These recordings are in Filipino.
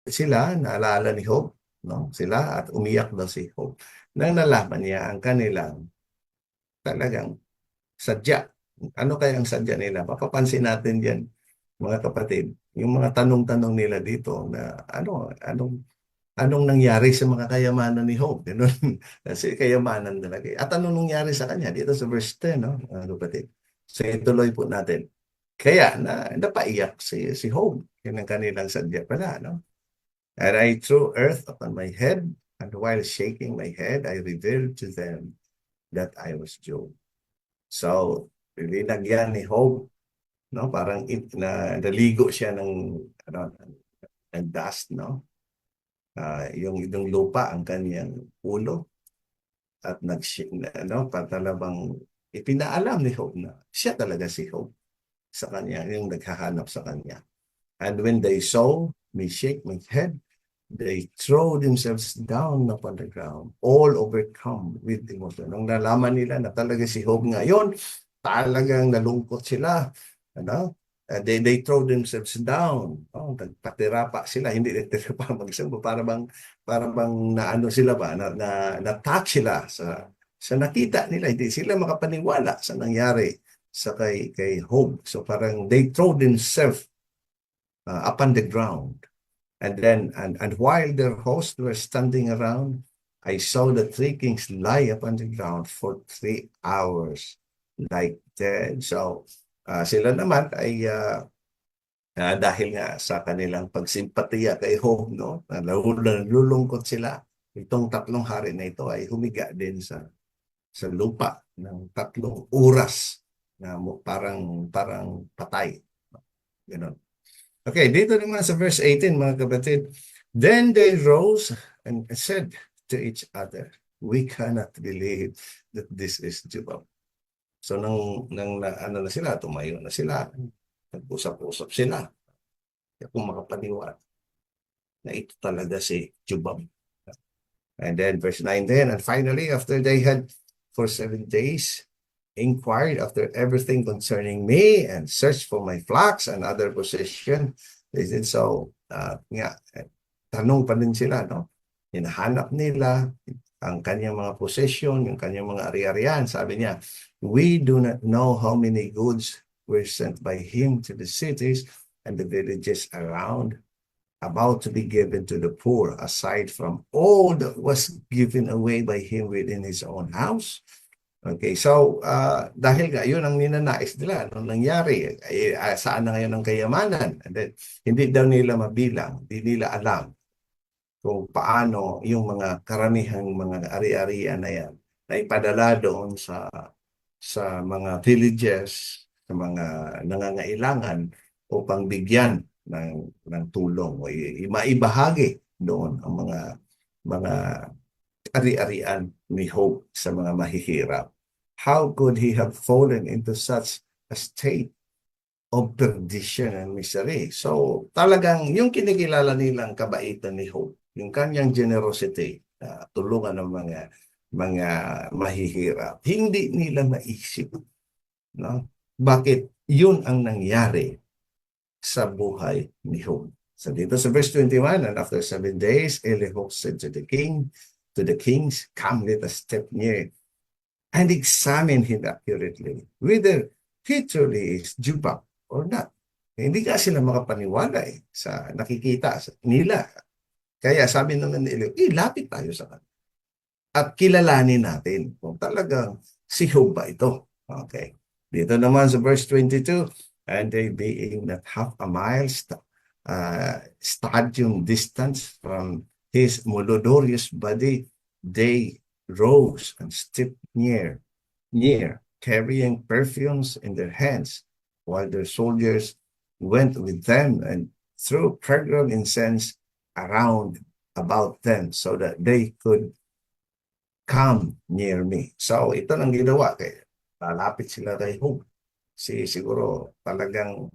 sila, naalala ni Hope, no? Sila at umiyak daw si Hope. Nang nalaman niya ang kanilang talagang sadya. Ano kaya ang sadya nila? Mapapansin natin yan, mga kapatid. Yung mga tanong-tanong nila dito na anong nangyari sa mga kayamanan ni Hope? Ganun. Kasi kayamanan talaga. At anong nangyari sa kanya? Dito sa verse 10, no? Mga kapatid. So ituloy po natin. Kaya napaiyak si Hope. Yan ang kanilang sadya pala, no? And I threw earth upon my head, and while shaking my head, I revealed to them that I was Job. So, linagyan ni Hope, no? Parang naligo siya ano, ng dust, no? Yung lupa ang kaniyang ulo at patalabang ipinaalam ni Hope na siya talaga si Hope sa kanya, yung naghahanap sa kanya. And when they saw me shake my head, they throw themselves down upon the ground, all overcome with emotion. Nung nalaman nila na talaga si Hope ngayon, talagang nalungkot sila. Ano? They throw themselves down. Oh, nagpatira pa sila, hindi nagtira pa magsambo. Para bang naano sila ba, na-touch sila sa nakita nila. Hindi sila makapaniwala sa nangyari sa kay Hope. So parang they throw themselves upon the ground. And then, and while their hosts were standing around, I saw the three kings lie upon the ground for 3 hours, like dead. So, sila naman ay dahil nga sa kanilang pagsimpatiya kay Job, no? Nalulungkot sila. Itong 3 hari na ito ay humiga din sa lupa ng 3 oras na parang patay. Ganon. Okay, dito naman sa verse 18, mga kapatid. Then they rose and said to each other, we cannot believe that this is Jubal. So ano na sila, tumayo na sila, nag-usap-usap sila. Kung makapaniwala na ito talaga si Jubal. And then verse 19, and finally, after they had for 7 days inquired after everything concerning me and searched for my flocks and other possession. They said, so, tanong pa din sila, no? Hinahanap nila ang kanyang mga possession, yung kanyang mga ari-arian. Sabi niya, we do not know how many goods were sent by him to the cities and the villages around, about to be given to the poor, aside from all that was given away by him within his own house. Okay, so dahil nga yun ang ninanais nila nung nangyari, saan na ngayon ang kayamanan? And then, hindi daw nila mabilang, hindi nila alam kung paano yung mga karamihang mga ari-arian na yan na ipadala doon sa mga villages, sa mga nangangailangan upang bigyan ng tulong o maibahagi doon ang mga ari-arian ni Hope sa mga mahihirap. How could he have fallen into such a state of perdition and misery? So talagang yung kinikilala nilang kabaitan ni Hope, yung kanyang generosity, tulungan ng mga mahihirap, hindi nila maisip, no? Bakit yun ang nangyari sa buhay ni Hope? So dito sa verse 21, and after 7 days, Elihu said to the kings, come, let us step near and examine him accurately, whether he truly is Jubal or not. Hindi ka sila makapaniwala sa nakikita nila. Kaya sabi naman ni Elihu, lapit tayo sa kanya. At kilalanin natin kung talagang si Job ba ito. Okay. Dito naman sa verse 22, and they being not half a mile stadium distance from his malodorous body, they rose and stepped near, carrying perfumes in their hands, while their soldiers went with them and threw fragrant incense around about them so that they could come near me. So ito nang ginawa, lalapit sila kay Job. Siguro talagang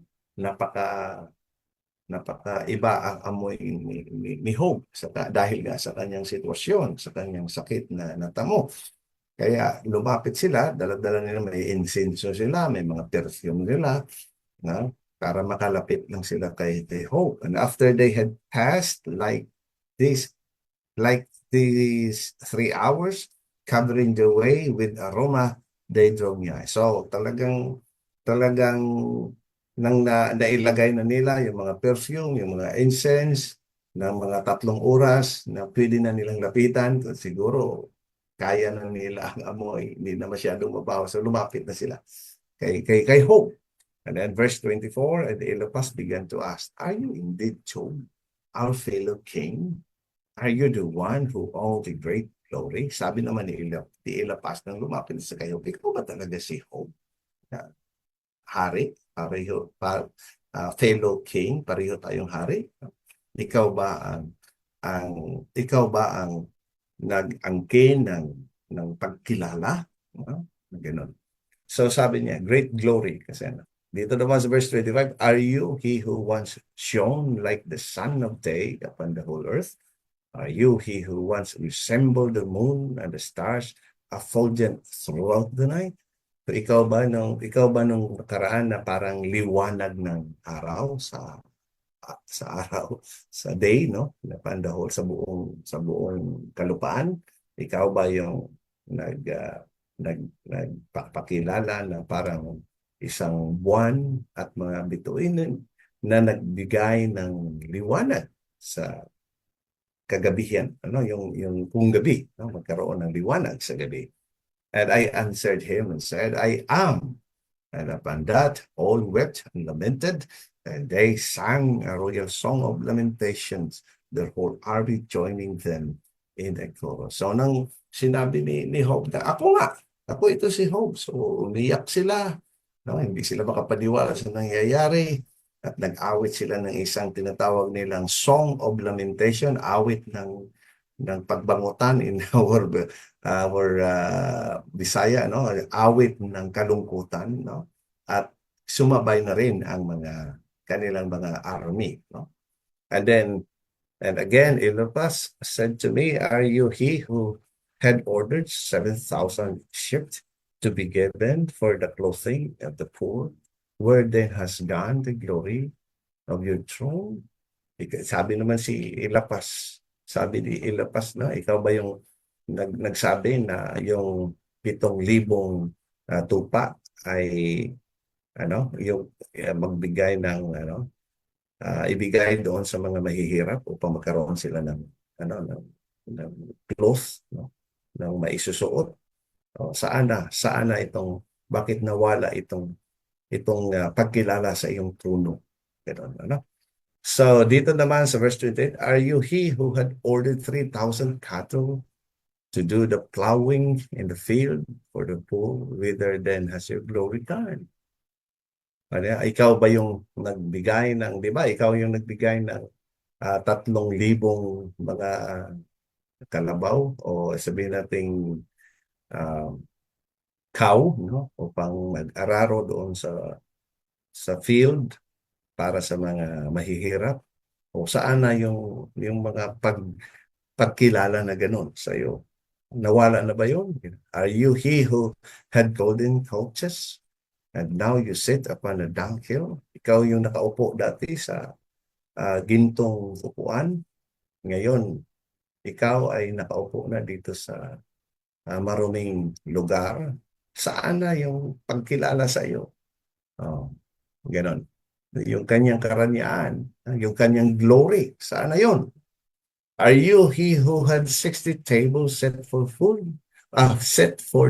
napaka-iba ang amoy ni Job dahil nga sa kanyang sitwasyon, sa kanyang sakit na natamo. Kaya lumapit sila, dala-dala nila, may incense sila, may mga perfume nila, no? para makalapit lang sila kay Hope. And after they had passed this, like these 3 hours, covering the way with aroma, they drove near. So talagang nailagay na nila yung mga perfume, yung mga incense, ng mga 3 oras na pwede na nilang lapitan. Siguro kaya na nila ang amoy, hindi na masyadong mabaho. So lumapit na sila kay Hope. And then verse 24, and Eliphaz began to ask, "Are you indeed Job, our fellow king? Are you the one who owned the great glory?" Sabi naman ni Eliphaz nang lumapit sa kayo, "Ikaw ba talaga si Job, na hari? Pareho, fellow king, pareho tayong hari? Ikaw ba ang nag-angkin ng pagkilala?" Ganun. So sabi niya, great glory. Kasi dito naman sa verse 25, "Are you he who once shone like the sun of day upon the whole earth? Are you he who once resembled the moon and the stars, effulgent throughout the night?" So ikaw ba nung nakaraan na parang liwanag ng araw sa day, no? Na pandahol sa buong kalupaan? Ikaw ba yung nagpapakilala na parang isang buwan at mga bituin na nagbigay ng liwanag sa kagabihan, yung kung gabi, no? Magkaroon ng liwanag sa gabi. And I answered him and said, "I am." And upon that, all wept and lamented, and they sang a royal song of lamentations, their whole army joining them in the chorus. So nang sinabi ni Job na, ako ito si Job. So umiyak sila, no? Hindi sila makapaniwala sa nangyayari. At nag-awit sila ng isang tinatawag nilang Song of Lamentation, awit ng pagbangutan in our Bisaya, no? Awit ng kalungkutan, no? At sumabay na rin ang kanilang mga army, no? And again, Eliphaz said to me, "Are you he who had ordered 7,000 ships to be given for the clothing of the poor? Where then has gone the glory of your throne?" Sabi naman sabi ni Eliphaz, na ikaw ba yung nagsabi na yung 7,000 tupa ay yung magbigay ng ibigay doon sa mga mahihirap upang magkaroon sila ng cloth, no? Ng maisusuot. Saan na bakit nawala itong pagkilala sa iyong trono? Ganun. So dito naman sa verse 28, "Are you he who had ordered 3,000 cattle to do the plowing in the field for the poor? Whither then has your glory gone?" Ikaw ba yung nagbigay di ba? Ikaw yung nagbigay ng 3,000 mga kalabaw, o sabihin nating cow, no? Upang mag-araro doon sa field para sa mga mahihirap. O saan na yung mga pagkilala na ganun sa iyo? Nawala na ba yun? "Are you he who had golden couches, and now you sit upon a dunghill?" Ikaw yung nakaupo dati sa gintong upuan. Ngayon, ikaw ay nakaupo na dito sa maruming lugar. Saan na yung pagkilala sa iyo? Ganon. Yung kanyang karanyaan, yung kanyang glory, saan na yun? "Are you he who had 60 tables set for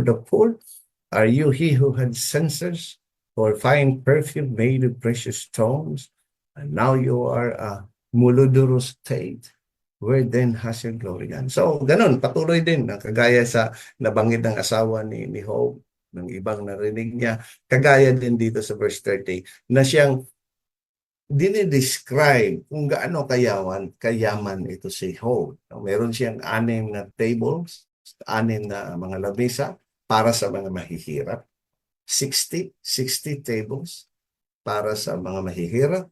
the poor? Are you he who had censers for fine perfume made of precious stones? And now you are a muludurous state. Where then has your glory gone?" So, ganun, patuloy din, kagaya sa nabanggit ng asawa ni Job, ng ibang narinig niya, kagaya din dito sa verse 30, na siyang dinidescribe kung gaano kayaman ito si Job. Meron siyang 6 na tables, 6 na mga lamesa para sa mga mahihirap. 60 tables para sa mga mahihirap.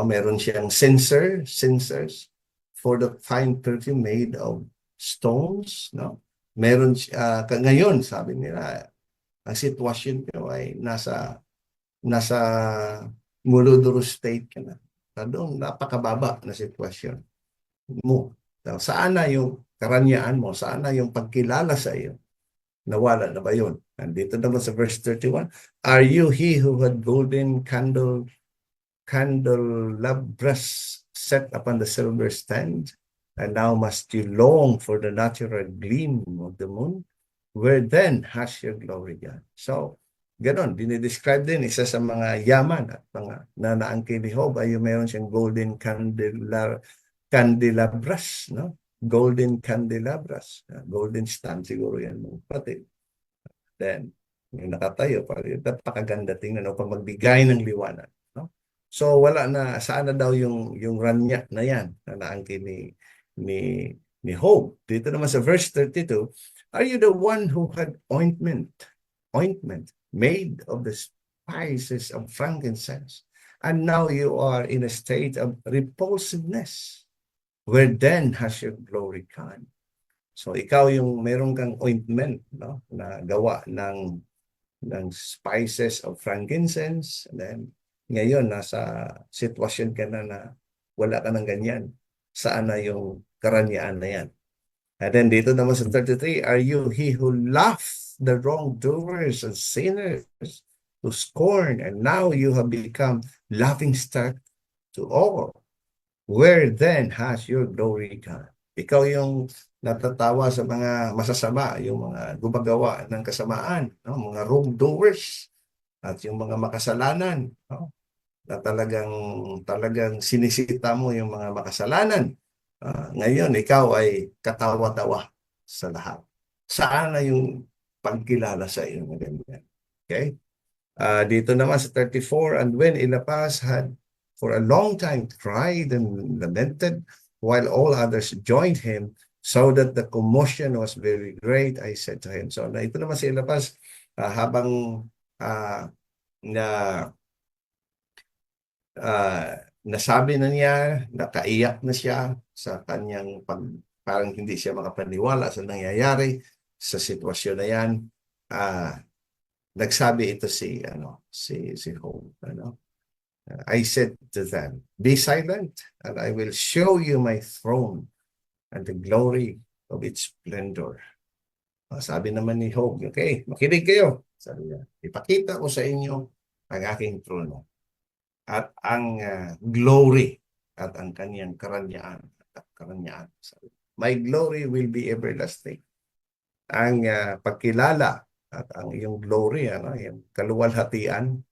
Meron siyang censers for the fine perfume made of stones, no? Meron ngayon, sabi nila, ang sitwasyon ko ay nasa muludro state ka na. Doon, napakababa na sitwasyon mo. Saan na yung karanyaan mo? Saan na yung pagkilala sa iyo? Nawala na ba yun? Nandito naman sa verse 31, are you he who had golden candelabras set upon the silver stand? And now must you long for the natural gleam of the moon? Where then has your glory gone? So, ganon, dinidescribe din isa sa mga yaman at mga nanaangkin ni Job ay yung meron siyang golden candelabras, no? Golden candelabras. Golden stand siguro yan mo. Pati. Then, yung nakatayo, napakaganda tingnan, no? Pag magbigay ng liwanag. No? So, wala na, saan na daw yung ranya na yan na naangkin ni Job. Dito naman sa verse 32, are you the one who had ointment made of the spices of frankincense, and now you are in a state of repulsiveness? Where then has your glory gone? So ikaw yung meron kang ointment, no, na gawa ng spices of frankincense, and then ngayon nasa sitwasyon ka na wala ka ng ganyan. Saan na yung karanyaan na yan? And then dito naman sa 33, are you he who laughed the wrongdoers and sinners to scorn, and now you have become laughingstock to all? Where then has your glory gone? Ikaw yung natatawa sa mga masasama, yung mga gumagawa ng kasamaan, no? Mga wrongdoers at yung mga makasalanan, no? Na talagang sinisita mo yung mga makasalanan. Ngayon, ikaw ay katawa-tawa sa lahat. Saan na yung pagkilala sa iyo na ganyan? Okay? Dito naman sa 34, and when Eliphaz had for a long time cried and lamented, while all others joined him, so that the commotion was very great, I said to him. So, ito naman si Eliphaz, habang na nasabi na niya, nakaiyak na siya sa kanyang parang hindi siya makapaniwala sa nangyayari sa sitwasyon na yan. Nagsabi ito si Job, I said to them, be silent, and I will show you my throne and the glory of its splendor. Sabi naman ni Job, okay, makinig kayo. Sabi niya, ipakita ko sa inyo ang aking trono at ang glory at ang kanyang karanyaan. My glory will be everlasting. Ang pagkilala at ang iyong glory, yung kaluwalhatian.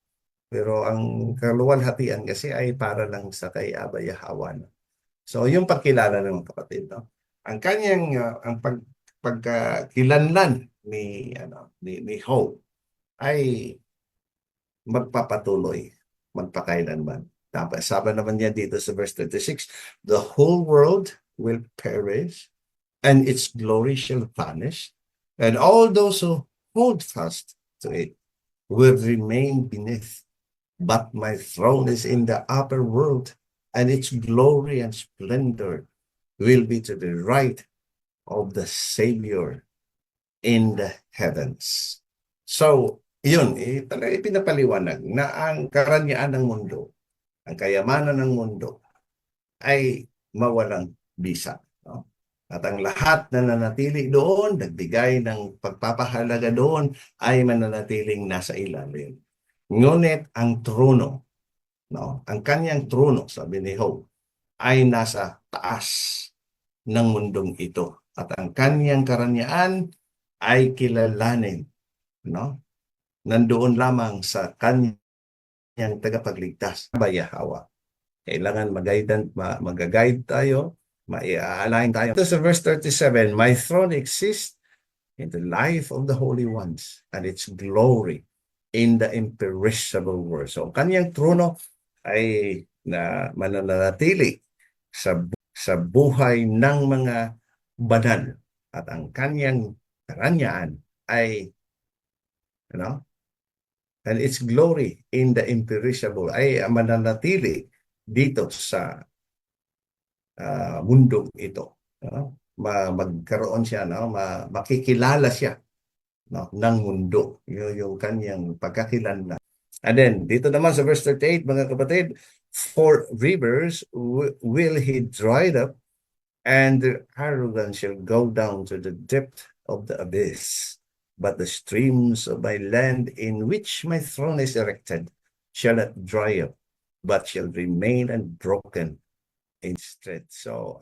Pero ang kaluwalhatian kasi ay para lang sa kay Abba Yahweh. So yung pagkilala ng kapatid, no? Ang kanyang ang pagkakilanlan ni Job ay magpapatuloy magpakailanman. Tapos sabi naman niya dito sa verse 36, the whole world will perish and its glory shall vanish, and all those who hold fast to it will remain beneath. But my throne is in the upper world, and its glory and splendor will be to the right of the Savior in the heavens. So, yun, talaga ipinapaliwanag na ang karanyaan ng mundo, ang kayamanan ng mundo ay mawalang bisa. No? At ang lahat na nanatili doon, nagbigay ng pagpapahalaga doon, ay mananatiling nasa ilalim. Ngunit ang trono, ang kanyang trono, sabi ni Job, ay nasa taas ng mundong ito. At ang kanyang karanyaan ay kilalanin, nandoon lamang sa kanyang tagapagligtas, Yahweh. Kailangan mag-guide tayo, ma-align tayo. Ito sa verse 37, my throne exists in the life of the holy ones, and its glory in the imperishable world. So, kanyang trono ay mananatili sa buhay ng mga banal, at ang kanyang karanyaan ay and its glory in the imperishable ay mananatili dito sa mundong ito. Magkaroon siya, makikilala siya ng mundo. Yung kanyang pagkakilanlan. And then, dito naman sa verse 38, mga kapatid, for rivers will he dry it up, and their arrogance shall go down to the depth of the abyss. But the streams of my land in which my throne is erected shall not dry up, but shall remain unbroken in strength. So,